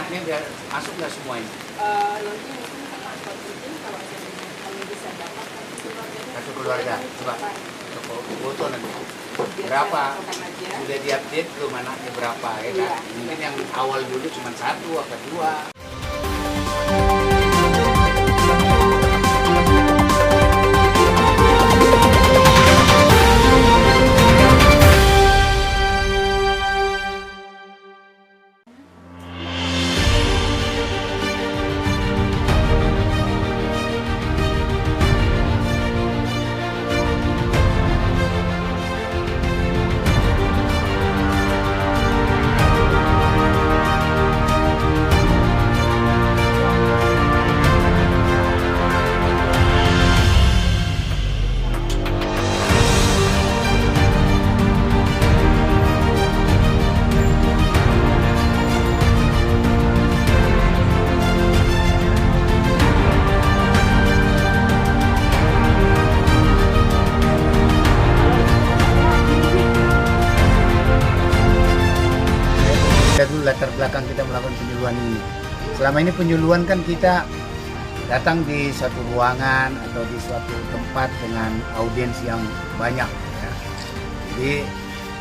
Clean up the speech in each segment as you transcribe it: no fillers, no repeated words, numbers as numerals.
minaknya biar masuk nggak semuanya? Nanti mungkin kalau kami bisa dapat Satu keluarga, coba foto nanti. Berapa? Sudah diupdate belum anaknya berapa ya kan? Iya. Mungkin yang awal dulu cuma 1 atau 2. Kita dulu latar belakang kita melakukan penyuluhan ini. Selama ini penyuluhan kan kita datang di suatu ruangan atau di suatu tempat dengan audiens yang banyak. Ya. Jadi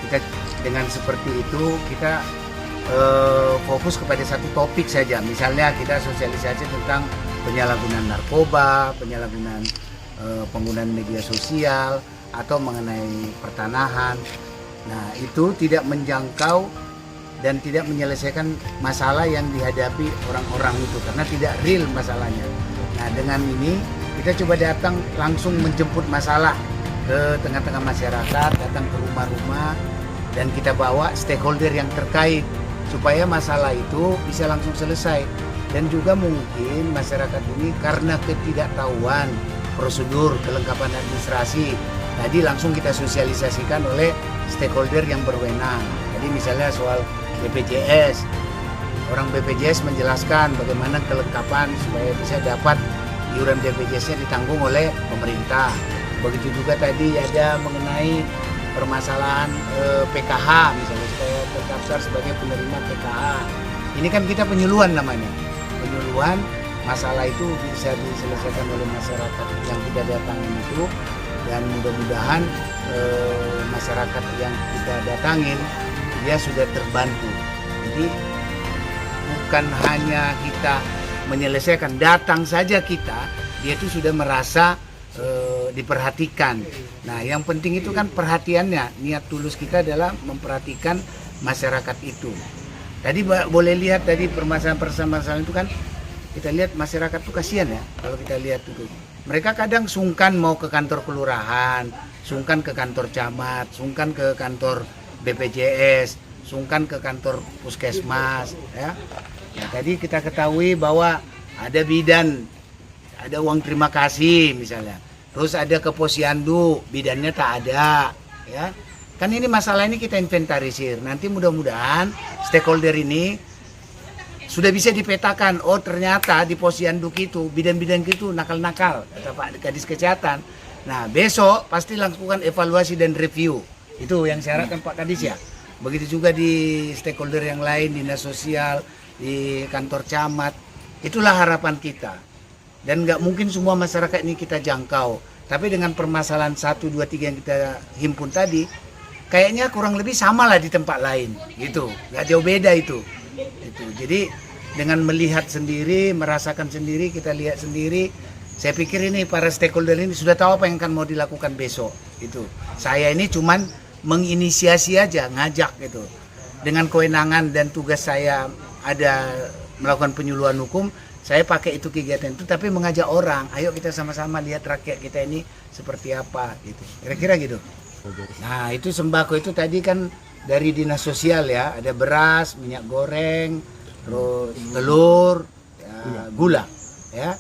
kita dengan seperti itu kita fokus kepada satu topik saja. Misalnya kita sosialisasi tentang penyalahgunaan narkoba, penyalahgunaan penggunaan media sosial atau mengenai pertanahan. Nah itu tidak menjangkau dan tidak menyelesaikan masalah yang dihadapi orang-orang itu karena tidak real masalahnya. Nah dengan ini kita coba datang langsung menjemput masalah ke tengah-tengah masyarakat, datang ke rumah-rumah dan kita bawa stakeholder yang terkait supaya masalah itu bisa langsung selesai. Dan juga mungkin masyarakat ini karena ketidaktahuan prosedur kelengkapan administrasi tadi langsung kita sosialisasikan oleh stakeholder yang berwenang. Jadi misalnya soal BPJS, orang BPJS menjelaskan bagaimana kelengkapan supaya bisa dapat iuran BPJS-nya ditanggung oleh pemerintah. Begitu juga tadi ada mengenai permasalahan PKH misalnya supaya terdaftar sebagai penerima PKH. Ini kan kita penyuluhan namanya. Penyuluhan masalah itu bisa diselesaikan oleh masyarakat yang kita datangin itu dan mudah-mudahan masyarakat yang kita datangin dia sudah terbantu. Jadi bukan hanya kita menyelesaikan, datang saja kita, dia itu sudah merasa diperhatikan. Nah yang penting itu kan perhatiannya, niat tulus kita adalah memperhatikan masyarakat itu. Tadi boleh lihat tadi permasalahan itu kan, kita lihat masyarakat itu kasihan ya, kalau kita lihat itu. Mereka kadang sungkan mau ke kantor kelurahan, sungkan ke kantor camat, sungkan ke kantor BPJS, sungkan ke kantor puskesmas ya. Nah, tadi kita ketahui bahwa ada bidan, ada uang terima kasih misalnya. Terus ada ke posyandu, bidannya tak ada ya. Kan ini masalah ini kita inventarisir. Nanti mudah-mudahan stakeholder ini sudah bisa dipetakan, oh ternyata di posyandu itu bidan-bidan itu nakal-nakal kata Pak Kadis Kesehatan. Nah, besok pasti lakukan evaluasi dan review. Itu yang saya harapkan Pak Kadis ya. Begitu juga di stakeholder yang lain, dinas sosial, di kantor camat. Itulah harapan kita. Dan nggak mungkin semua masyarakat ini kita jangkau. Tapi dengan permasalahan 1, 2, 3 yang kita himpun tadi, kayaknya kurang lebih sama lah di tempat lain. Gitu, nggak jauh beda itu. Jadi dengan melihat sendiri, merasakan sendiri, kita lihat sendiri, saya pikir ini para stakeholder ini sudah tahu apa yang akan mau dilakukan besok. Itu. Saya ini cuman menginisiasi aja, ngajak gitu. Dengan kewenangan dan tugas saya ada melakukan penyuluhan hukum, saya pakai itu kegiatan itu, tapi mengajak orang, ayo kita sama-sama lihat rakyat kita ini seperti apa gitu. Kira-kira gitu. Nah itu sembako itu tadi kan dari dinas sosial ya, ada beras, minyak goreng, terus telur, ya, gula, ya.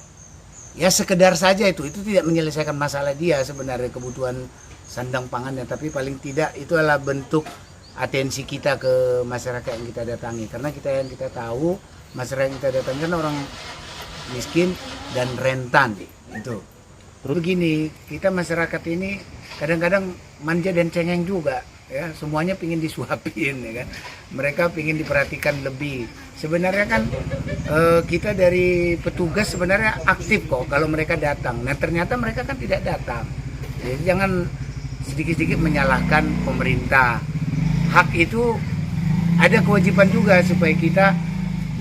Ya sekedar saja itu tidak menyelesaikan masalah dia sebenarnya kebutuhan sandang pangannya, tapi paling tidak itu adalah bentuk atensi kita ke masyarakat yang kita datangi, karena kita tahu masyarakat yang kita datangi kan orang miskin dan rentan itu. Terus begini, kita masyarakat ini kadang-kadang manja dan cengeng juga ya, semuanya pingin disuapin ya kan, mereka pingin diperhatikan lebih. sebenarnya kan kita dari petugas sebenarnya aktif kok kalau mereka datang. Nah ternyata mereka kan tidak datang. Jadi jangan sedikit-sedikit menyalahkan pemerintah. Hak itu ada kewajiban juga supaya kita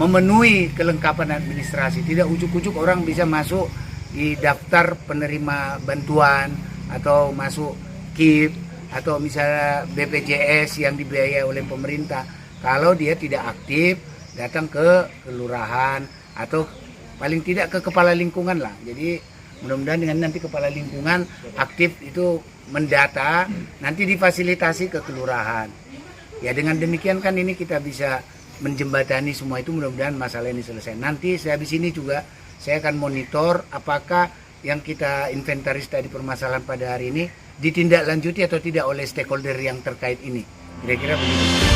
memenuhi kelengkapan administrasi. Tidak ujuk-ujuk orang bisa masuk di daftar penerima bantuan atau masuk KIP atau misalnya BPJS yang dibiayai oleh pemerintah. Kalau dia tidak aktif, datang ke kelurahan atau paling tidak ke kepala lingkungan lah. Jadi mudah-mudahan dengan nanti kepala lingkungan aktif itu mendata, nanti difasilitasi ke kelurahan. Ya dengan demikian kan ini kita bisa menjembatani semua itu, mudah-mudahan masalah ini selesai. Nanti habis ini juga saya akan monitor apakah yang kita inventaris tadi permasalahan pada hari ini ditindaklanjuti atau tidak oleh stakeholder yang terkait ini. Kira-kira begitu.